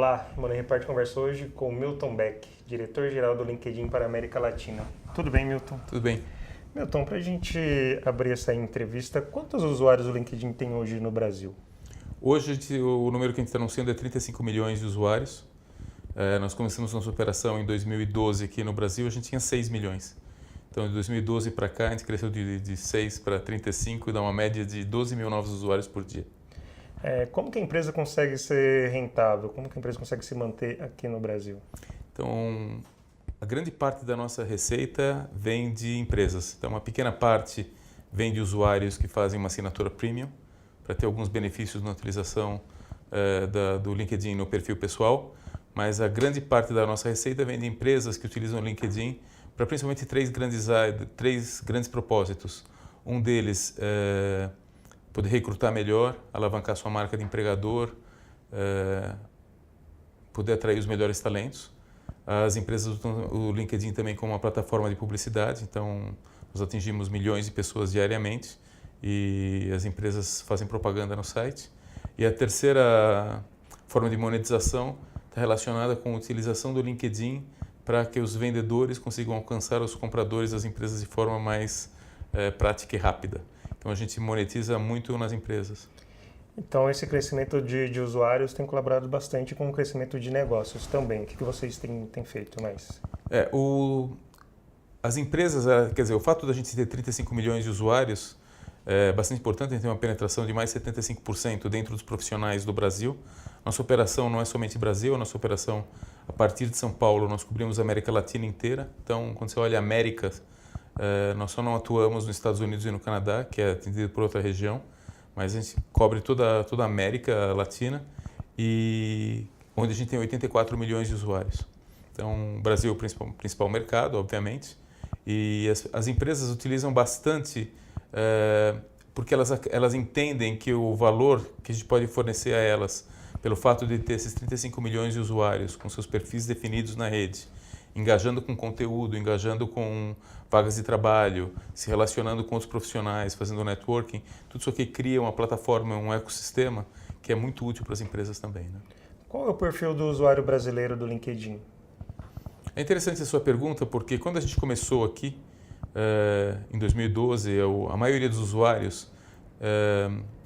Olá, o Money Report conversa hoje com o Milton Beck, diretor-geral do LinkedIn para a América Latina. Tudo bem, Milton? Tudo bem. Milton, para a gente abrir essa entrevista, quantos usuários o LinkedIn tem hoje no Brasil? Hoje o número que a gente está anunciando é 35 milhões de usuários. Nós começamos nossa operação em 2012 aqui no Brasil, a gente tinha 6 milhões. Então, de 2012 para cá, a gente cresceu de 6 para 35 e dá uma média de 12 mil novos usuários por dia. Como que a empresa consegue ser rentável? Como que a empresa consegue se manter aqui no Brasil? Então, a grande parte da nossa receita vem de empresas. Então, uma pequena parte vem de usuários que fazem uma assinatura premium para ter alguns benefícios na utilização do LinkedIn no perfil pessoal. Mas a grande parte da nossa receita vem de empresas que utilizam o LinkedIn para principalmente três grandes propósitos. Um deles é poder recrutar melhor, alavancar sua marca de empregador, poder atrair os melhores talentos. As empresas usam o LinkedIn também como uma plataforma de publicidade, então nós atingimos milhões de pessoas diariamente e as empresas fazem propaganda no site. E a terceira forma de monetização está relacionada com a utilização do LinkedIn para que os vendedores consigam alcançar os compradores das empresas de forma mais prática e rápida. Então a gente monetiza muito nas empresas. Então esse crescimento de usuários tem colaborado bastante com o crescimento de negócios também. O que vocês têm feito mais? As empresas, quer dizer, o fato da gente ter 35 milhões de usuários é bastante importante. A gente tem uma penetração de mais de 75% dentro dos profissionais do Brasil. Nossa operação não é somente Brasil, a nossa operação a partir de São Paulo, nós cobrimos a América Latina inteira. Então, quando você olha a América, nós só não atuamos nos Estados Unidos e no Canadá, que é atendido por outra região, mas a gente cobre toda a América Latina, e onde a gente tem 84 milhões de usuários. Então, o Brasil é o principal mercado, obviamente, e as empresas utilizam bastante porque elas entendem que o valor que a gente pode fornecer a elas, pelo fato de ter esses 35 milhões de usuários com seus perfis definidos na rede, engajando com conteúdo, engajando com vagas de trabalho, se relacionando com outros profissionais, fazendo networking, tudo isso aqui cria uma plataforma, um ecossistema que é muito útil para as empresas também, né? Qual é o perfil do usuário brasileiro do LinkedIn? É interessante a sua pergunta, porque quando a gente começou aqui, em 2012, a maioria dos usuários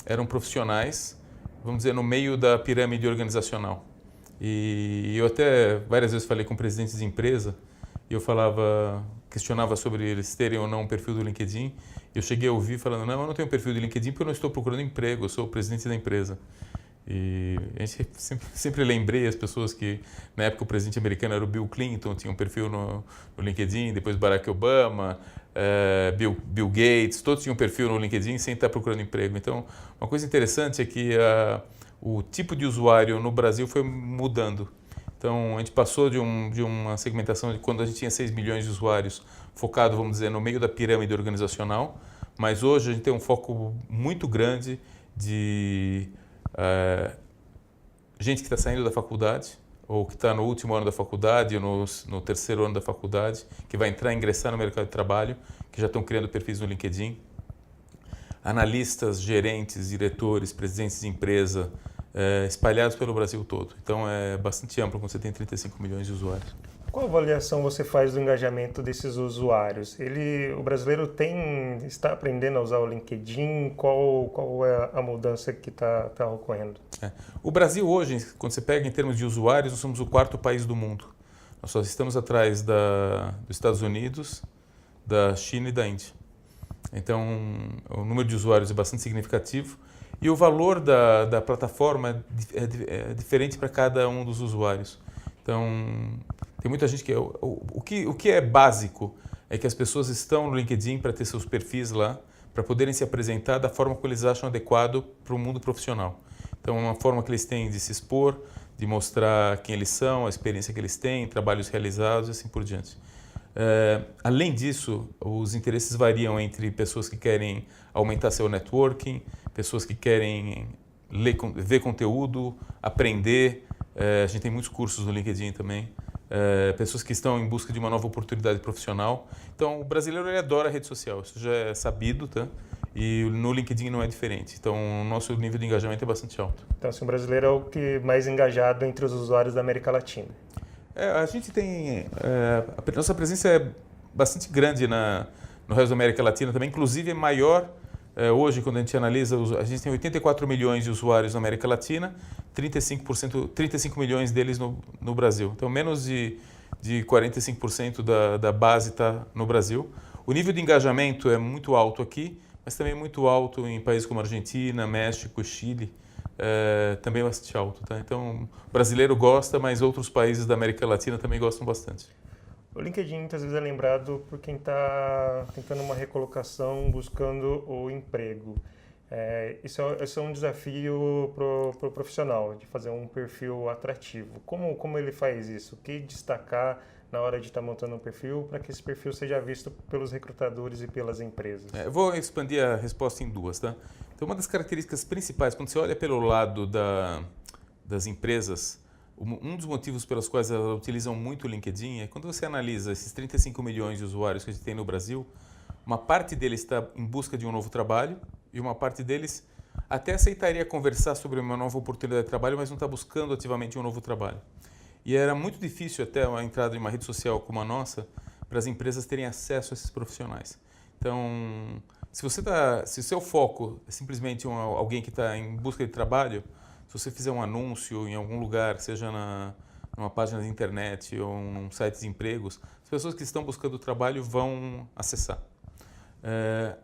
eram profissionais, vamos dizer, no meio da pirâmide organizacional. E eu até várias vezes falei com presidentes de empresa e eu questionava sobre eles terem ou não um perfil do LinkedIn. Eu cheguei a ouvir falando, não, eu não tenho um perfil do LinkedIn porque eu não estou procurando emprego, eu sou o presidente da empresa. E a gente sempre lembrei as pessoas que na época o presidente americano era o Bill Clinton, tinha um perfil no LinkedIn, depois Barack Obama, Bill Gates, todos tinham um perfil no LinkedIn sem estar procurando emprego. Então, uma coisa interessante é que o tipo de usuário no Brasil foi mudando. Então, a gente passou de uma segmentação de quando a gente tinha 6 milhões de usuários, focado, vamos dizer, no meio da pirâmide organizacional, mas hoje a gente tem um foco muito grande de gente que está saindo da faculdade, ou que está no último ano da faculdade, ou no terceiro ano da faculdade, que vai ingressar no mercado de trabalho, que já estão criando perfis no LinkedIn. Analistas, gerentes, diretores, presidentes de empresa, espalhados pelo Brasil todo. Então é bastante amplo quando você tem 35 milhões de usuários. Qual avaliação você faz do engajamento desses usuários? O brasileiro está aprendendo a usar o LinkedIn? Qual é a mudança que está ocorrendo? O Brasil hoje, quando você pega em termos de usuários, nós somos o 4º país do mundo. Nós só estamos atrás dos Estados Unidos, da China e da Índia. Então, o número de usuários é bastante significativo e o valor da plataforma é diferente para cada um dos usuários. Então, tem muita gente que... O que é básico é que as pessoas estão no LinkedIn para ter seus perfis lá, para poderem se apresentar da forma que eles acham adequado para o mundo profissional. Então, é uma forma que eles têm de se expor, de mostrar quem eles são, a experiência que eles têm, trabalhos realizados e assim por diante. Além disso, os interesses variam entre pessoas que querem aumentar seu networking, pessoas que querem ver conteúdo, aprender. A gente tem muitos cursos no LinkedIn também. Pessoas que estão em busca de uma nova oportunidade profissional. Então, o brasileiro ele adora a rede social, isso já é sabido, tá? E no LinkedIn não é diferente. Então, o nosso nível de engajamento é bastante alto. Então, assim, o brasileiro é o que mais engajado entre os usuários da América Latina. A gente tem... a nossa presença é bastante grande no resto da América Latina também, inclusive é maior. Hoje, quando a gente analisa, a gente tem 84 milhões de usuários na América Latina, 35 milhões deles no Brasil. Então, menos de 45% da base está no Brasil. O nível de engajamento é muito alto aqui, mas também muito alto em países como Argentina, México, Chile, também bastante alto. Tá? Então, o brasileiro gosta, mas outros países da América Latina também gostam bastante. O LinkedIn muitas vezes é lembrado por quem está tentando uma recolocação, buscando o emprego. Isso é um desafio para o profissional, de fazer um perfil atrativo. Como ele faz isso? O que destacar na hora de estar montando um perfil para que esse perfil seja visto pelos recrutadores e pelas empresas? Eu vou expandir a resposta em duas. Tá? Então, uma das características principais, quando você olha pelo lado das empresas, um dos motivos pelos quais elas utilizam muito o LinkedIn é quando você analisa esses 35 milhões de usuários que a gente tem no Brasil, uma parte deles está em busca de um novo trabalho e uma parte deles até aceitaria conversar sobre uma nova oportunidade de trabalho, mas não está buscando ativamente um novo trabalho. E era muito difícil até a entrada em uma rede social como a nossa para as empresas terem acesso a esses profissionais. Então, se o seu foco é simplesmente alguém que está em busca de trabalho, se você fizer um anúncio em algum lugar, seja numa página de internet ou num site de empregos, as pessoas que estão buscando trabalho vão acessar.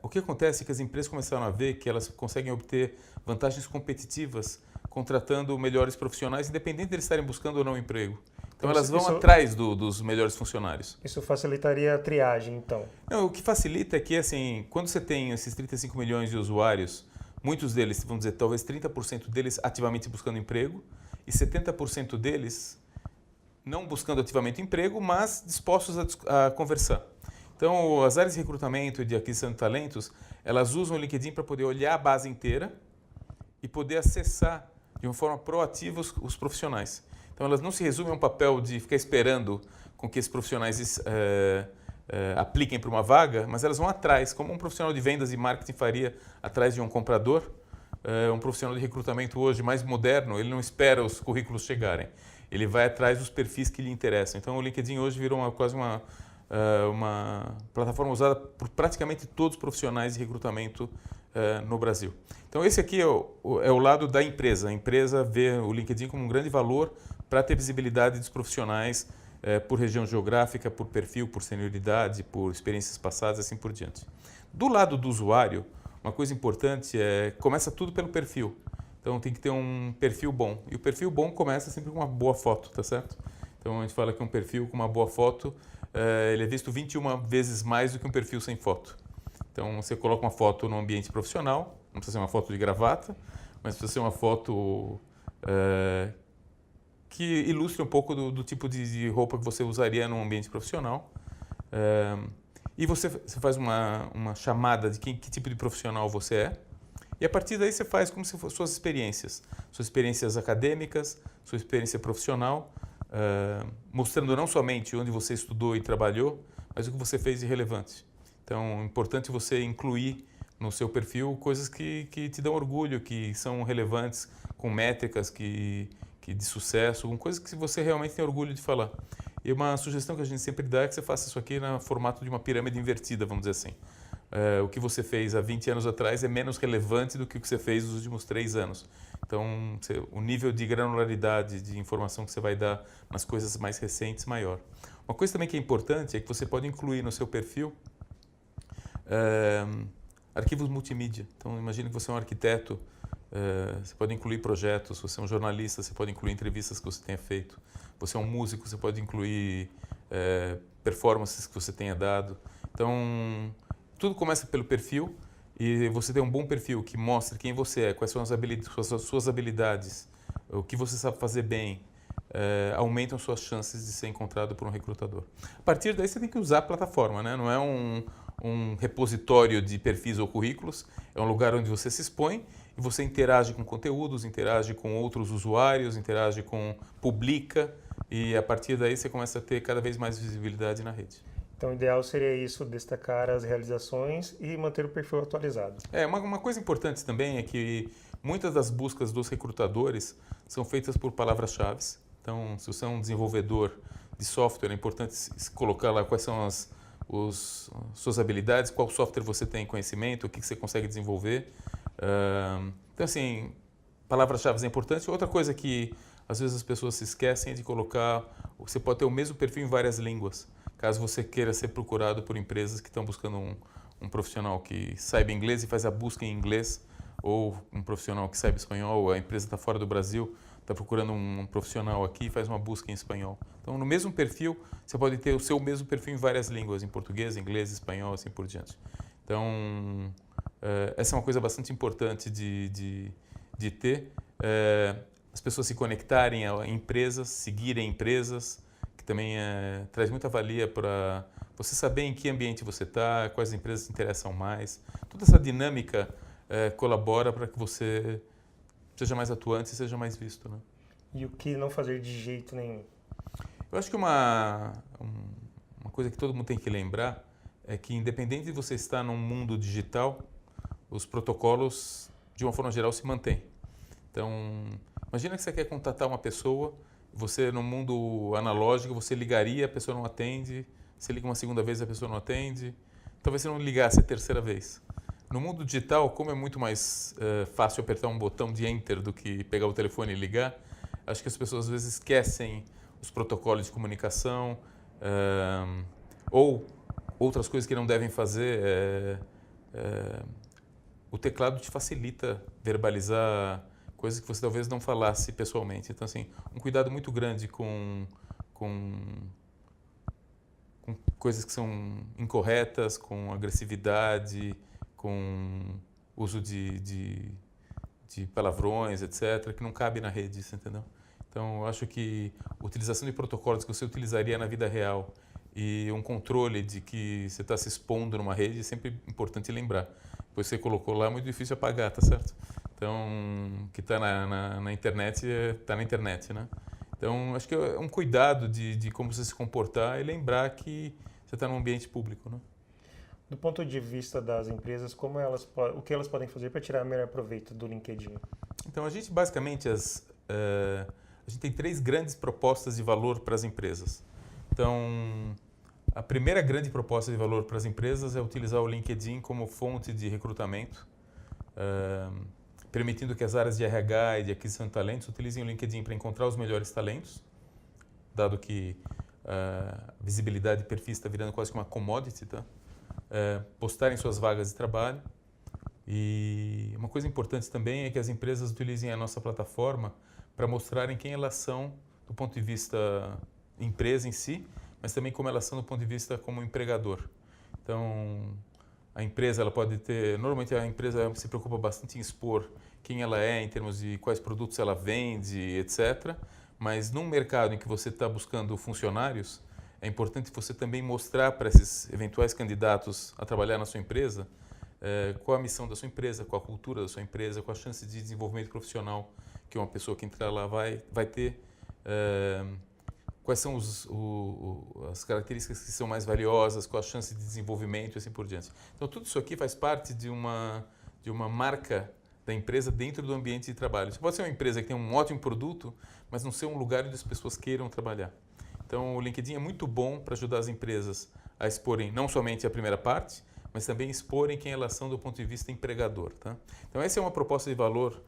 O que acontece é que as empresas começaram a ver que elas conseguem obter vantagens competitivas contratando melhores profissionais, independente de eles estarem buscando ou não emprego. Então, elas vão atrás dos melhores funcionários. Isso facilitaria a triagem, então? Não, o que facilita é que, assim, quando você tem esses 35 milhões de usuários, muitos deles, vamos dizer, talvez 30% deles ativamente buscando emprego e 70% deles não buscando ativamente emprego, mas dispostos a conversar. Então, as áreas de recrutamento e de aquisição de talentos, elas usam o LinkedIn para poder olhar a base inteira e poder acessar de uma forma proativa os profissionais. Então, elas não se resumem a um papel de ficar esperando com que esses profissionais apliquem para uma vaga, mas elas vão atrás, como um profissional de vendas e marketing faria atrás de um comprador. Um profissional de recrutamento hoje mais moderno, ele não espera os currículos chegarem, ele vai atrás dos perfis que lhe interessam. Então, o LinkedIn hoje virou quase uma plataforma usada por praticamente todos os profissionais de recrutamento no Brasil. Então, esse aqui é o lado da empresa. A empresa vê o LinkedIn como um grande valor para ter visibilidade dos profissionais por região geográfica, por perfil, por senioridade, por experiências passadas e assim por diante. Do lado do usuário, uma coisa importante começa tudo pelo perfil. Então, tem que ter um perfil bom. E o perfil bom começa sempre com uma boa foto, tá certo? Então, a gente fala que um perfil com uma boa foto, ele é visto 21 vezes mais do que um perfil sem foto. Então, você coloca uma foto no ambiente profissional, não precisa ser uma foto de gravata, mas precisa ser uma foto que ilustre um pouco do tipo de roupa que você usaria num ambiente profissional. E você faz uma chamada de que tipo de profissional você é. E a partir daí você faz como se fossem suas experiências acadêmicas, sua experiência profissional, mostrando não somente onde você estudou e trabalhou, mas o que você fez de relevante. Então, é importante você incluir no seu perfil coisas que te dão orgulho, que são relevantes, com métricas de sucesso, com coisas que você realmente tem orgulho de falar. E uma sugestão que a gente sempre dá é que você faça isso aqui no formato de uma pirâmide invertida, vamos dizer assim. O que você fez há 20 anos atrás é menos relevante do que o que você fez nos últimos 3 anos. Então, o nível de granularidade de informação que você vai dar nas coisas mais recentes é maior. Uma coisa também que é importante é que você pode incluir no seu perfil arquivos multimídia. Então, imagine que você é um arquiteto, você pode incluir projetos, você é um jornalista, você pode incluir entrevistas que você tenha feito. Você é um músico, você pode incluir performances que você tenha dado. Então, tudo começa pelo perfil e você tem um bom perfil que mostra quem você é, quais são as suas habilidades, o que você sabe fazer bem, aumentam suas chances de ser encontrado por um recrutador. A partir daí você tem que usar a plataforma, né? Não é um repositório de perfis ou currículos, é um lugar onde você se expõe e você interage com conteúdos, interage com outros usuários, publica e a partir daí você começa a ter cada vez mais visibilidade na rede. Então, o ideal seria isso, destacar as realizações e manter o perfil atualizado. Uma coisa importante também é que muitas das buscas dos recrutadores são feitas por palavras-chave. Então, se você é um desenvolvedor de software, é importante colocar lá quais são suas habilidades, qual software você tem conhecimento, o que você consegue desenvolver. Então, assim, palavras-chave é importante. Outra coisa que às vezes as pessoas se esquecem é de colocar, você pode ter o mesmo perfil em várias línguas, caso você queira ser procurado por empresas que estão buscando um profissional que saiba inglês e faz a busca em inglês, ou um profissional que saiba espanhol, ou a empresa está fora do Brasil, está procurando um profissional aqui e faz uma busca em espanhol. Então, no mesmo perfil, você pode ter o seu mesmo perfil em várias línguas, em português, inglês, espanhol, assim por diante. Então, essa é uma coisa bastante importante de ter. As pessoas se conectarem a empresas, seguirem empresas, que também traz muita valia para você saber em que ambiente você está, quais empresas te interessam mais. Toda essa dinâmica colabora para que você seja mais atuante e seja mais visto, né? E o que não fazer de jeito nenhum? Eu acho que uma coisa que todo mundo tem que lembrar é que, independente de você estar num mundo digital, os protocolos, de uma forma geral, se mantêm. Então, imagina que você quer contatar uma pessoa, você no mundo analógico, você ligaria, a pessoa não atende, você liga uma segunda vez, a pessoa não atende, talvez você não ligasse a terceira vez. No mundo digital, como é muito mais fácil apertar um botão de enter do que pegar o telefone e ligar, acho que as pessoas às vezes esquecem os protocolos de comunicação ou outras coisas que não devem fazer. O teclado te facilita verbalizar coisas que você talvez não falasse pessoalmente. Então, assim, um cuidado muito grande com coisas que são incorretas, com agressividade, com uso de palavrões, etc., que não cabe na rede, você entendeu? Então, eu acho que a utilização de protocolos que você utilizaria na vida real e um controle de que você está se expondo numa rede é sempre importante lembrar. Depois você colocou lá, é muito difícil apagar, tá certo? Então, o que está na internet, está na internet, né? Então, acho que é um cuidado de como você se comportar e lembrar que você está num ambiente público, né? Do ponto de vista das empresas, o que elas podem fazer para tirar melhor proveito do LinkedIn? Então, a gente basicamente, a gente tem 3 grandes propostas de valor para as empresas. Então, a primeira grande proposta de valor para as empresas é utilizar o LinkedIn como fonte de recrutamento, permitindo que as áreas de RH e de aquisição de talentos utilizem o LinkedIn para encontrar os melhores talentos, dado que a visibilidade de perfis está virando quase que uma commodity, tá? Postarem suas vagas de trabalho. E uma coisa importante também é que as empresas utilizem a nossa plataforma para mostrarem quem elas são do ponto de vista empresa em si, mas também como elas são do ponto de vista como empregador. Então, a empresa ela pode ter... Normalmente a empresa se preocupa bastante em expor quem ela é em termos de quais produtos ela vende, etc. Mas num mercado em que você está buscando funcionários, é importante você também mostrar para esses eventuais candidatos a trabalhar na sua empresa qual a missão da sua empresa, qual a cultura da sua empresa, qual a chance de desenvolvimento profissional que uma pessoa que entrar lá vai ter, quais são as características que são mais valiosas, qual a chance de desenvolvimento e assim por diante. Então, tudo isso aqui faz parte de uma marca da empresa dentro do ambiente de trabalho. Você pode ser uma empresa que tem um ótimo produto, mas não ser um lugar onde as pessoas queiram trabalhar. Então, o LinkedIn é muito bom para ajudar as empresas a exporem não somente a primeira parte, mas também exporem quem elas são do ponto de vista empregador. Tá? Então, essa é uma proposta de valor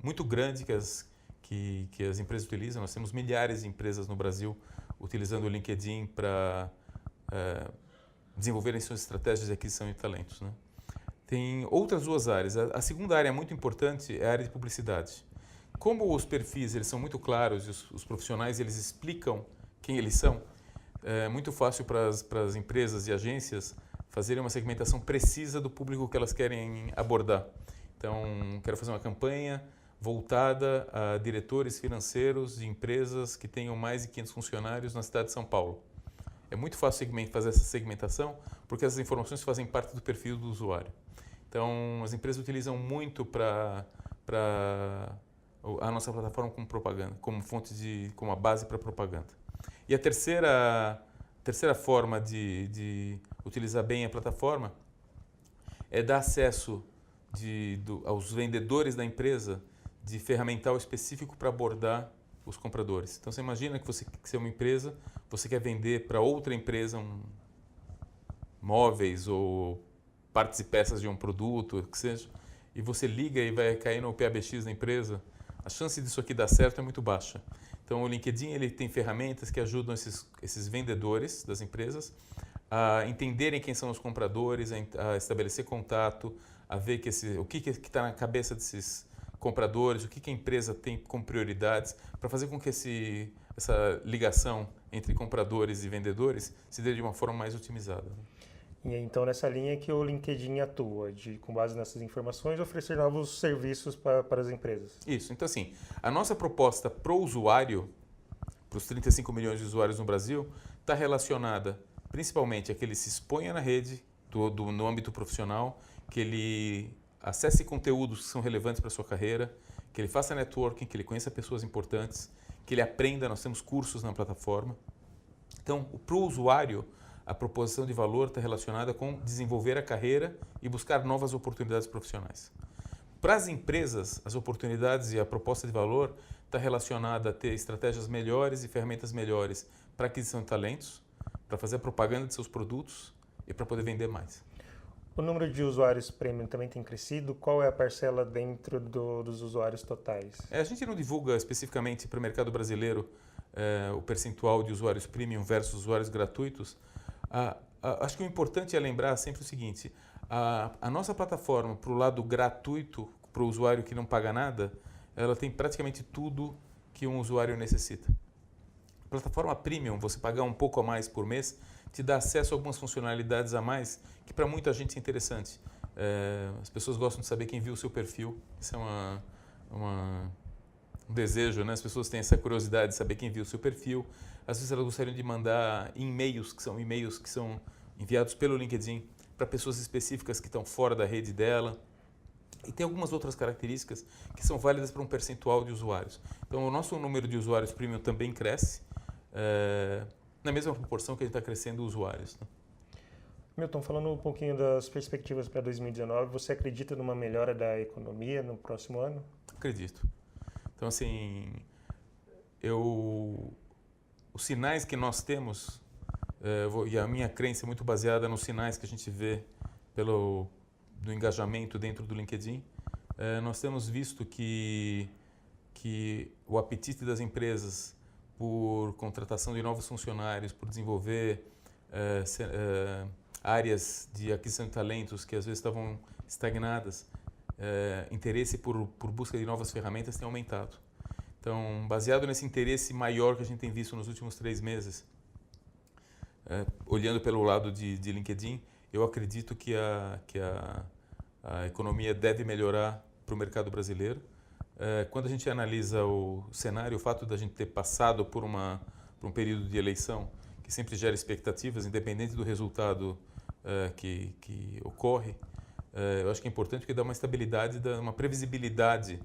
muito grande que as empresas utilizam. Nós temos milhares de empresas no Brasil utilizando o LinkedIn para desenvolverem suas estratégias de aquisição de talentos. Né? Tem outras 2 áreas. A segunda área muito importante é a área de publicidade. Como os perfis eles são muito claros e os profissionais eles explicam quem eles são, é muito fácil para as empresas e agências fazerem uma segmentação precisa do público que elas querem abordar. Então, quero fazer uma campanha voltada a diretores financeiros de empresas que tenham mais de 500 funcionários na cidade de São Paulo. É muito fácil fazer essa segmentação porque essas informações fazem parte do perfil do usuário. Então, as empresas utilizam muito para a nossa plataforma como propaganda, como fonte como a base para propaganda. E a terceira terceira forma de utilizar bem a plataforma é dar acesso aos vendedores da empresa de ferramental específico para abordar os compradores. Então você imagina que você é uma empresa, você quer vender para outra empresa móveis ou partes e peças de um produto, que seja, e você liga e vai cair no PABX da empresa, a chance disso aqui dar certo é muito baixa. Então o LinkedIn ele tem ferramentas que ajudam esses vendedores das empresas a entenderem quem são os compradores, a estabelecer contato, a ver o que está na cabeça desses compradores, o que a empresa tem como prioridades, para fazer com que essa ligação entre compradores e vendedores se dê de uma forma mais otimizada. E então nessa linha que o LinkedIn atua, com base nessas informações, oferecer novos serviços para as empresas. Isso. Então assim, a nossa proposta para o usuário, para os 35 milhões de usuários no Brasil, está relacionada principalmente a que ele se exponha na rede, no âmbito profissional, que ele acesse conteúdos que são relevantes para a sua carreira, que ele faça networking, que ele conheça pessoas importantes, que ele aprenda, nós temos cursos na plataforma. Então, para o usuário, a proposição de valor está relacionada com desenvolver a carreira e buscar novas oportunidades profissionais. Para as empresas, as oportunidades e a proposta de valor está relacionada a ter estratégias melhores e ferramentas melhores para aquisição de talentos, para fazer a propaganda de seus produtos e para poder vender mais. O número de usuários premium também tem crescido? Qual é a parcela dentro dos usuários totais? A gente não divulga especificamente para o mercado brasileiro o percentual de usuários premium versus usuários gratuitos. Acho que o importante é lembrar sempre o seguinte, a nossa plataforma para o lado gratuito, para o usuário que não paga nada, ela tem praticamente tudo que um usuário necessita. A plataforma premium, você pagar um pouco a mais por mês, te dá acesso a algumas funcionalidades a mais que para muita gente é interessante. As pessoas gostam de saber quem viu o seu perfil, isso é um desejo, né? As pessoas têm essa curiosidade de saber quem viu o seu perfil. Às vezes elas gostariam de mandar e-mails que são enviados pelo LinkedIn para pessoas específicas que estão fora da rede dela. E tem algumas outras características que são válidas para um percentual de usuários. Então o nosso número de usuários premium também cresce na mesma proporção que a gente está crescendo usuários. Né? Milton, falando um pouquinho das perspectivas para 2019, você acredita numa melhora da economia no próximo ano? Acredito. Então, assim, os sinais que nós temos, e a minha crença é muito baseada nos sinais que a gente vê do engajamento dentro do LinkedIn, nós temos visto que o apetite das empresas por contratação de novos funcionários, por desenvolver áreas de aquisição de talentos que às vezes estavam estagnadas, interesse por busca de novas ferramentas tem aumentado. Então, baseado nesse interesse maior que a gente tem visto nos últimos 3 meses, olhando pelo lado de LinkedIn, eu acredito que a economia deve melhorar para o mercado brasileiro. Quando a gente analisa o cenário, o fato da gente ter passado por um período de eleição que sempre gera expectativas, independente do resultado que ocorre, eu acho que é importante porque dá uma estabilidade, dá uma previsibilidade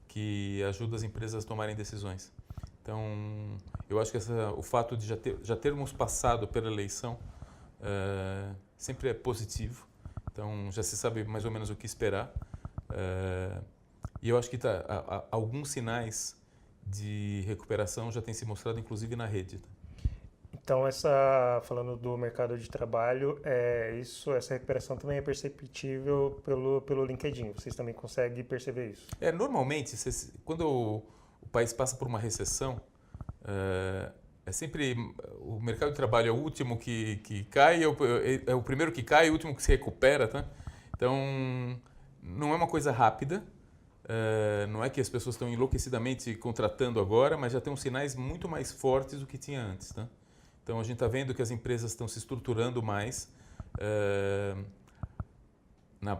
que ajuda as empresas a tomarem decisões. Então, eu acho que o fato de já termos passado pela eleição sempre é positivo. Então, já se sabe mais ou menos o que esperar. E eu acho que alguns sinais de recuperação já têm se mostrado, inclusive, na rede. Então, falando do mercado de trabalho, essa recuperação também é perceptível pelo LinkedIn. Vocês também conseguem perceber isso? Normalmente, quando o país passa por uma recessão, é sempre o mercado de trabalho é o último que cai, é o primeiro que cai e o último que se recupera. Tá? Então, não é uma coisa rápida. Não é que as pessoas estão enlouquecidamente contratando agora, mas já tem uns sinais muito mais fortes do que tinha antes. Tá? Então, a gente está vendo que as empresas estão se estruturando mais,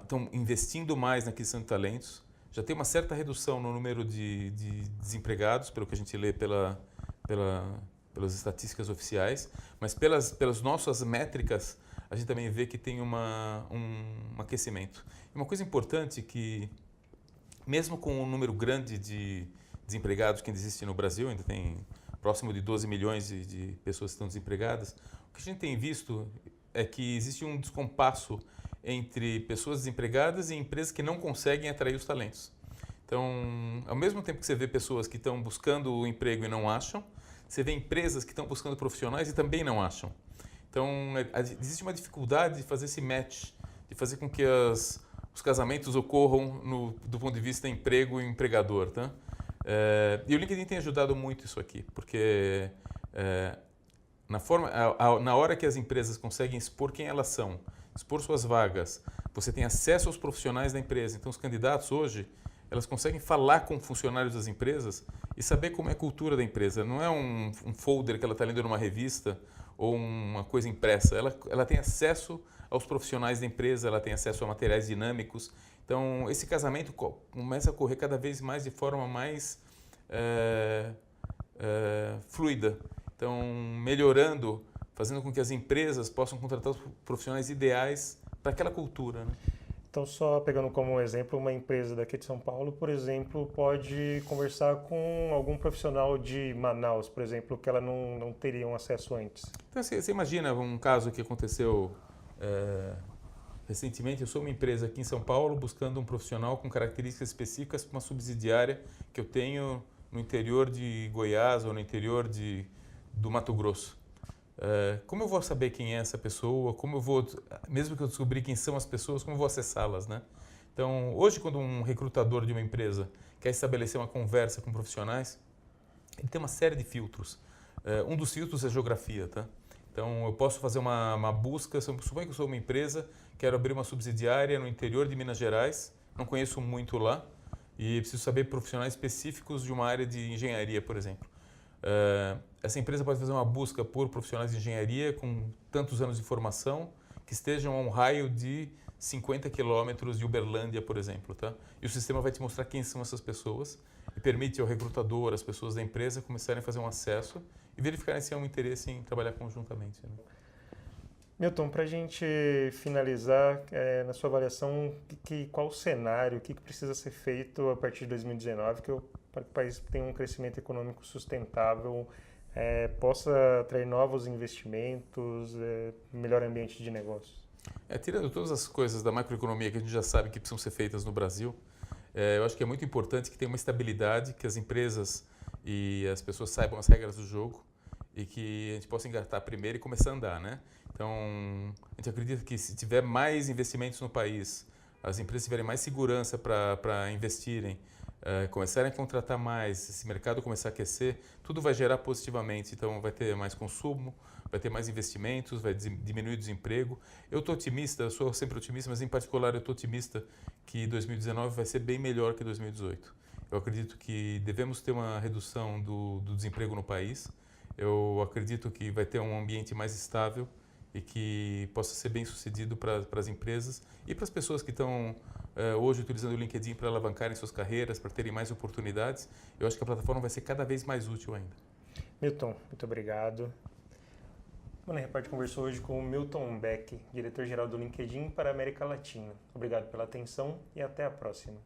estão investindo mais na aquisição de talentos. Já tem uma certa redução no número de desempregados, pelo que a gente lê pelas estatísticas oficiais, mas pelas nossas métricas, a gente também vê que tem um aquecimento. E uma coisa importante que, mesmo com um número grande de desempregados que ainda existe no Brasil, ainda tem próximo de 12 milhões de pessoas que estão desempregadas, o que a gente tem visto é que existe um descompasso entre pessoas desempregadas e empresas que não conseguem atrair os talentos. Então, ao mesmo tempo que você vê pessoas que estão buscando o emprego e não acham, você vê empresas que estão buscando profissionais e também não acham. Então, existe uma dificuldade de fazer esse match, de fazer com que os casamentos ocorram do ponto de vista emprego e empregador. Tá? E o LinkedIn tem ajudado muito isso aqui, porque na hora que as empresas conseguem expor quem elas são, expor suas vagas, você tem acesso aos profissionais da empresa. Então, os candidatos hoje, elas conseguem falar com funcionários das empresas e saber como é a cultura da empresa. Não é um folder que ela está lendo numa revista ou uma coisa impressa. Ela tem acesso aos profissionais da empresa, ela tem acesso a materiais dinâmicos. Então, esse casamento começa a correr cada vez mais de forma mais fluida. Então, melhorando, fazendo com que as empresas possam contratar os profissionais ideais para aquela cultura, né? Então, só pegando como exemplo, uma empresa daqui de São Paulo, por exemplo, pode conversar com algum profissional de Manaus, por exemplo, que ela não teria um acesso antes. Então, você imagina um caso que aconteceu recentemente. Eu sou uma empresa aqui em São Paulo buscando um profissional com características específicas para uma subsidiária que eu tenho no interior de Goiás ou no interior do Mato Grosso. Como eu vou saber quem é essa pessoa? Como eu vou, mesmo que eu descobrir quem são as pessoas, como eu vou acessá-las, né? Então, hoje, quando um recrutador de uma empresa quer estabelecer uma conversa com profissionais, ele tem uma série de filtros. Um dos filtros é a geografia, tá? Então, eu posso fazer uma busca. Suponho que eu sou uma empresa, quero abrir uma subsidiária no interior de Minas Gerais, não conheço muito lá e preciso saber profissionais específicos de uma área de engenharia, por exemplo. Essa empresa pode fazer uma busca por profissionais de engenharia com tantos anos de formação que estejam a um raio de 50 quilômetros de Uberlândia, por exemplo. Tá? E o sistema vai te mostrar quem são essas pessoas e permite ao recrutador, às pessoas da empresa, começarem a fazer um acesso e verificarem se há um interesse em trabalhar conjuntamente. Né? Milton, para a gente finalizar, na sua avaliação, qual o cenário, o que precisa ser feito a partir de 2019 para que o país tenha um crescimento econômico sustentável, possa atrair novos investimentos, melhor ambiente de negócios? Tirando todas as coisas da macroeconomia que a gente já sabe que precisam ser feitas no Brasil, eu acho que é muito importante que tenha uma estabilidade, que as empresas e as pessoas saibam as regras do jogo e que a gente possa engatar primeiro e começar a andar, né? Então, a gente acredita que se tiver mais investimentos no país, as empresas tiverem mais segurança para investirem, começarem a contratar mais, esse mercado começar a aquecer, tudo vai gerar positivamente. Então, vai ter mais consumo, vai ter mais investimentos, vai diminuir o desemprego. Eu estou otimista, eu sou sempre otimista, mas em particular eu estou otimista que 2019 vai ser bem melhor que 2018. Eu acredito que devemos ter uma redução do desemprego no país. Eu acredito que vai ter um ambiente mais estável e que possa ser bem sucedido para as empresas e para as pessoas que estão hoje utilizando o LinkedIn para alavancarem suas carreiras, para terem mais oportunidades. Eu acho que a plataforma vai ser cada vez mais útil ainda. Milton, muito obrigado. O Money Report conversou hoje com o Milton Beck, diretor-geral do LinkedIn para a América Latina. Obrigado pela atenção e até a próxima.